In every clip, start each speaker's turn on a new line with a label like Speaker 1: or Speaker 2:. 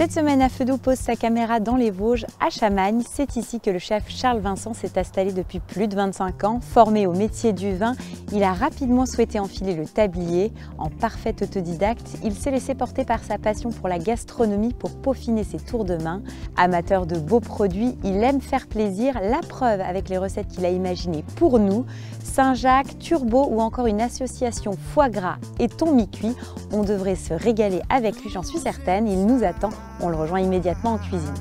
Speaker 1: Cette semaine, Afedou pose sa caméra dans les Vosges, à Chamagne. C'est ici que le chef Charles Vincent s'est installé depuis plus de 25 ans. Formé au métier du vin, il a rapidement souhaité enfiler le tablier. En parfait autodidacte, il s'est laissé porter par sa passion pour la gastronomie pour peaufiner ses tours de main. Amateur de beaux produits, il aime faire plaisir. La preuve avec les recettes qu'il a imaginées pour nous. Saint-Jacques, Turbo ou encore une association foie gras et thon mi-cuit. On devrait se régaler avec lui, j'en suis certaine. Il nous attend. On le rejoint immédiatement en cuisine.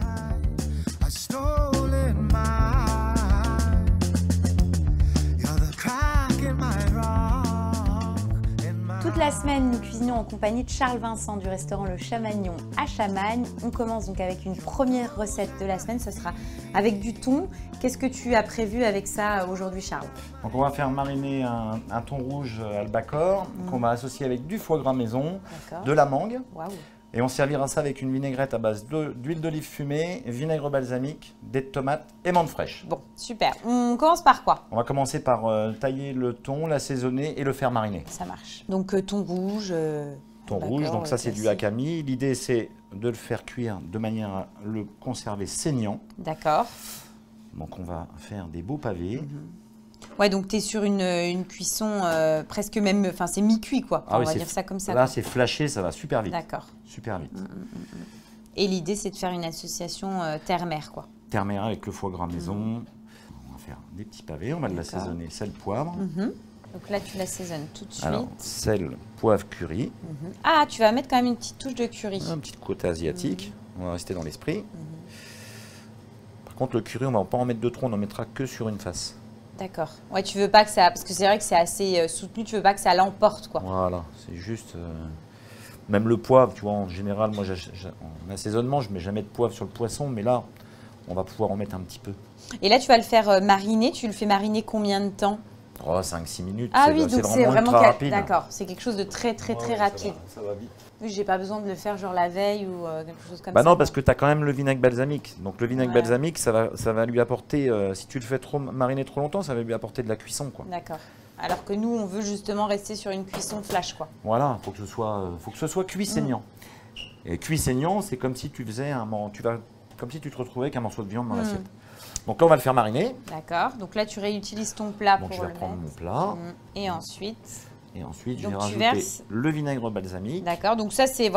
Speaker 1: Toute la semaine, nous cuisinons en compagnie de Charles Vincent du restaurant Le Chamagnon à Chamagne. On commence donc avec une première recette de la semaine, ce sera avec du thon. Qu'est-ce que tu as prévu avec ça aujourd'hui, Charles?
Speaker 2: Donc on va faire mariner un thon rouge albacore qu'on va associer avec du foie gras maison, de la mangue.
Speaker 1: Waouh.
Speaker 2: Et on servira ça avec une vinaigrette à base d'huile d'olive fumée, vinaigre balsamique, des tomates et menthe fraîche.
Speaker 1: Bon, super. On commence par quoi?
Speaker 2: On va commencer par tailler le thon, l'assaisonner et le faire mariner.
Speaker 1: Ça marche. Donc thon rouge.
Speaker 2: Thon rouge, donc ça c'est du hakami. L'idée c'est de le faire cuire de manière à le conserver saignant.
Speaker 1: D'accord.
Speaker 2: Donc on va faire des beaux pavés.
Speaker 1: Ouais, donc tu es sur une cuisson presque même, enfin c'est mi-cuit quoi,
Speaker 2: Ah
Speaker 1: on
Speaker 2: oui,
Speaker 1: va dire ça comme ça.
Speaker 2: Là c'est flashé, ça va super vite.
Speaker 1: D'accord.
Speaker 2: Super vite.
Speaker 1: Et l'idée c'est de faire une association terre-mer quoi.
Speaker 2: Terre-mer avec le foie gras maison. On va faire des petits pavés, on va l'assaisonner sel, poivre.
Speaker 1: Donc là tu l'assaisonnes tout de suite.
Speaker 2: Alors sel, poivre, curry.
Speaker 1: Ah, tu vas mettre quand même une petite touche de curry.
Speaker 2: Un petit côté asiatique, on va rester dans l'esprit. Par contre le curry on va pas en mettre de trop, on en mettra que sur une face.
Speaker 1: D'accord. Ouais, tu veux pas que ça, parce que c'est vrai que c'est assez soutenu, tu veux pas que ça l'emporte quoi.
Speaker 2: Voilà, c'est juste. Même le poivre, tu vois, en général, moi en assaisonnement, je mets jamais de poivre sur le poisson, mais là, on va pouvoir en mettre un petit peu.
Speaker 1: Et là, tu vas le faire mariner. Tu le fais mariner combien de temps?
Speaker 2: Oh, 5-6 minutes.
Speaker 1: Ah oui, donc c'est vraiment
Speaker 2: rapide.
Speaker 1: D'accord, c'est quelque chose de très rapide.
Speaker 2: Ça va vite.
Speaker 1: Oui, j'ai pas besoin de le faire genre la veille ou quelque chose comme ça.
Speaker 2: Bah non, parce que tu as quand même le vinaigre balsamique. Donc le vinaigre balsamique, ça va lui apporter, si tu le fais mariner trop longtemps, ça va lui apporter de la cuisson, quoi.
Speaker 1: D'accord. Alors que nous, on veut justement rester sur une cuisson flash, quoi.
Speaker 2: Voilà, faut que ce soit cuit saignant. Et cuit saignant, c'est comme si tu faisais comme si tu te retrouvais avec un morceau de viande dans l'assiette. Donc là, on va le faire mariner.
Speaker 1: D'accord. Donc là, tu réutilises ton plat
Speaker 2: Donc
Speaker 1: pour
Speaker 2: je vais
Speaker 1: le
Speaker 2: reprendre
Speaker 1: mettre.
Speaker 2: mon plat.
Speaker 1: Et ensuite.
Speaker 2: Je vais rajouter le vinaigre balsamique.
Speaker 1: D'accord, donc ça c'est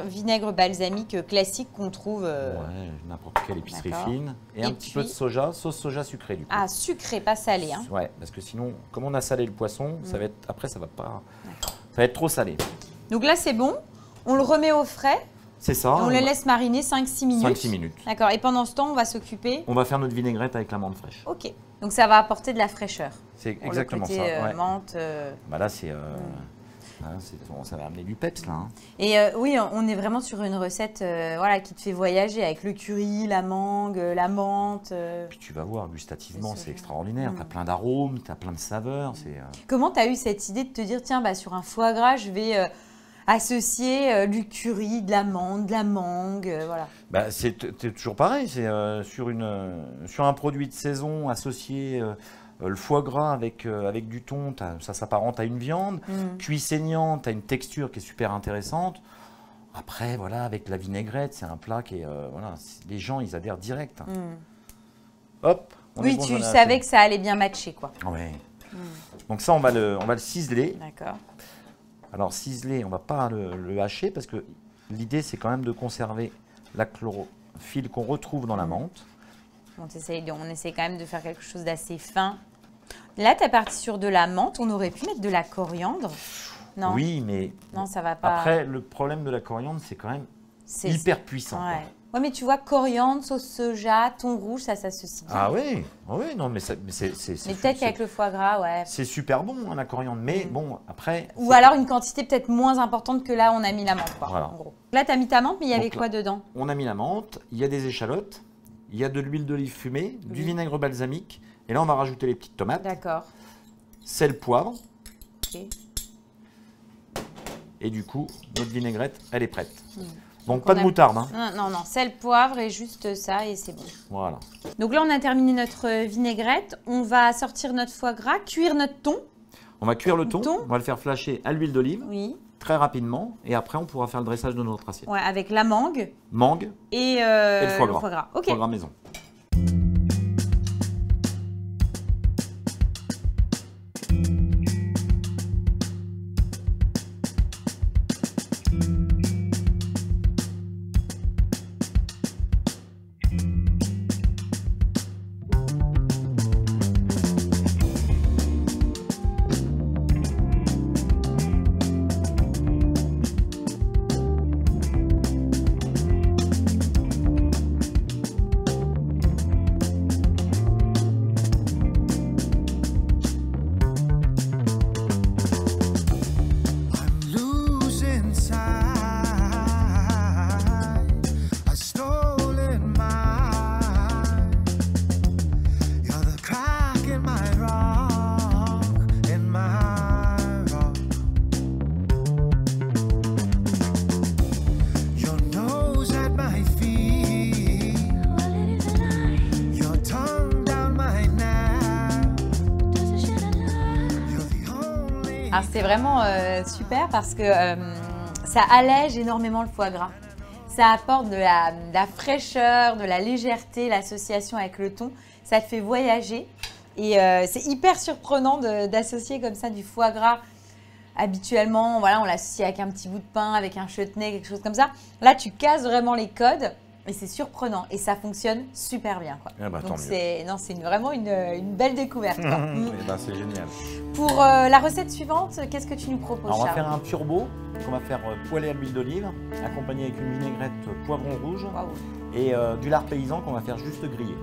Speaker 1: vinaigre balsamique classique qu'on trouve.
Speaker 2: Ouais, n'importe quelle épicerie fine. Et un petit peu de soja, sauce soja sucrée du coup.
Speaker 1: Ah, sucré, pas salé. Hein.
Speaker 2: Ouais, parce que sinon, comme on a salé le poisson, ça va être, après ça va être trop salé.
Speaker 1: Donc là c'est bon, on le remet au frais.
Speaker 2: C'est ça.
Speaker 1: Et on le laisse mariner 5-6 minutes.
Speaker 2: 5-6 minutes.
Speaker 1: D'accord, et pendant ce temps, on va s'occuper.
Speaker 2: On va faire notre vinaigrette avec la menthe fraîche.
Speaker 1: Ok, donc ça va apporter de la fraîcheur.
Speaker 2: C'est exactement
Speaker 1: le côté,
Speaker 2: ça.
Speaker 1: Menthe.
Speaker 2: Bah là, c'est. Ça va amener du peps là. Hein.
Speaker 1: Et oui, on est vraiment sur une recette qui te fait voyager avec le curry, la mangue, la menthe.
Speaker 2: Puis tu vas voir, gustativement, c'est extraordinaire. Tu as plein d'arômes, tu as plein de saveurs.
Speaker 1: Comment tu as eu cette idée de te dire, tiens, bah, sur un foie gras, je vais associer du curry, de la menthe, de la mangue, voilà.
Speaker 2: Bah, c'est toujours pareil. C'est sur un produit de saison associé. Le foie gras avec du thon, ça s'apparente à une viande. Cuit saignant, tu as une texture qui est super intéressante. Après, voilà, avec la vinaigrette, c'est un plat qui est... les gens, ils adhèrent direct. Hop.
Speaker 1: Oui, tu savais que ça allait bien matcher, quoi.
Speaker 2: Oui. Donc ça, on va le ciseler.
Speaker 1: D'accord.
Speaker 2: Alors, ciseler, on ne va pas le hacher parce que l'idée, c'est quand même de conserver la chlorophylle qu'on retrouve dans la menthe.
Speaker 1: On essaie quand même de faire quelque chose d'assez fin. Là, tu es parti sur de la menthe. On aurait pu mettre de la coriandre. Non.
Speaker 2: Oui, mais
Speaker 1: non, ça va pas.
Speaker 2: Après, le problème de la coriandre, c'est quand même hyper puissant.
Speaker 1: Ouais, mais tu vois, coriandre, sauce soja, thon rouge, ça s'associe bien.
Speaker 2: Ah oui, non, mais c'est...
Speaker 1: Mais peut-être qu'avec le foie gras, ouais.
Speaker 2: C'est super bon, hein, la coriandre, mais bon, après...
Speaker 1: Ou alors une quantité peut-être moins importante que là, on a mis la menthe, quoi,
Speaker 2: voilà.
Speaker 1: en gros. Là, tu as mis ta menthe, mais il y avait quoi dedans?
Speaker 2: On a mis la menthe, il y a des échalotes, il y a de l'huile d'olive fumée, du vinaigre balsamique, et là, on va rajouter les petites tomates.
Speaker 1: D'accord.
Speaker 2: Sel, poivre.
Speaker 1: Ok.
Speaker 2: Et du coup, notre vinaigrette, elle est prête. Donc pas de moutarde. Hein.
Speaker 1: Non, sel, poivre et juste ça et c'est bon.
Speaker 2: Voilà.
Speaker 1: Donc là, on a terminé notre vinaigrette. On va sortir notre foie gras, cuire notre thon.
Speaker 2: On va cuire le thon, on va le faire flasher à l'huile d'olive.
Speaker 1: Oui.
Speaker 2: très rapidement et après on pourra faire le dressage de notre assiette.
Speaker 1: Ouais, avec la mangue.
Speaker 2: Mangue
Speaker 1: et
Speaker 2: le foie gras.
Speaker 1: Le foie gras. Ok.
Speaker 2: Foie gras maison.
Speaker 1: Alors c'est vraiment super parce que ça allège énormément le foie gras. Ça apporte de la fraîcheur, de la légèreté, l'association avec le thon. Ça te fait voyager et c'est hyper surprenant d'associer comme ça du foie gras. Habituellement, voilà, on l'associe avec un petit bout de pain, avec un chutney, quelque chose comme ça. Là, tu casses vraiment les codes et c'est surprenant et ça fonctionne super bien, quoi.
Speaker 2: Eh ben,
Speaker 1: donc c'est vraiment une belle découverte, quoi.
Speaker 2: Eh ben, c'est génial.
Speaker 1: Pour la recette suivante, qu'est-ce que tu nous proposes,
Speaker 2: Alors, on va
Speaker 1: Charles?
Speaker 2: faire un turbo qu'on va faire poêler à l'huile d'olive, accompagné avec une vinaigrette poivron rouge.
Speaker 1: Waouh.
Speaker 2: Et du lard paysan qu'on va faire juste griller.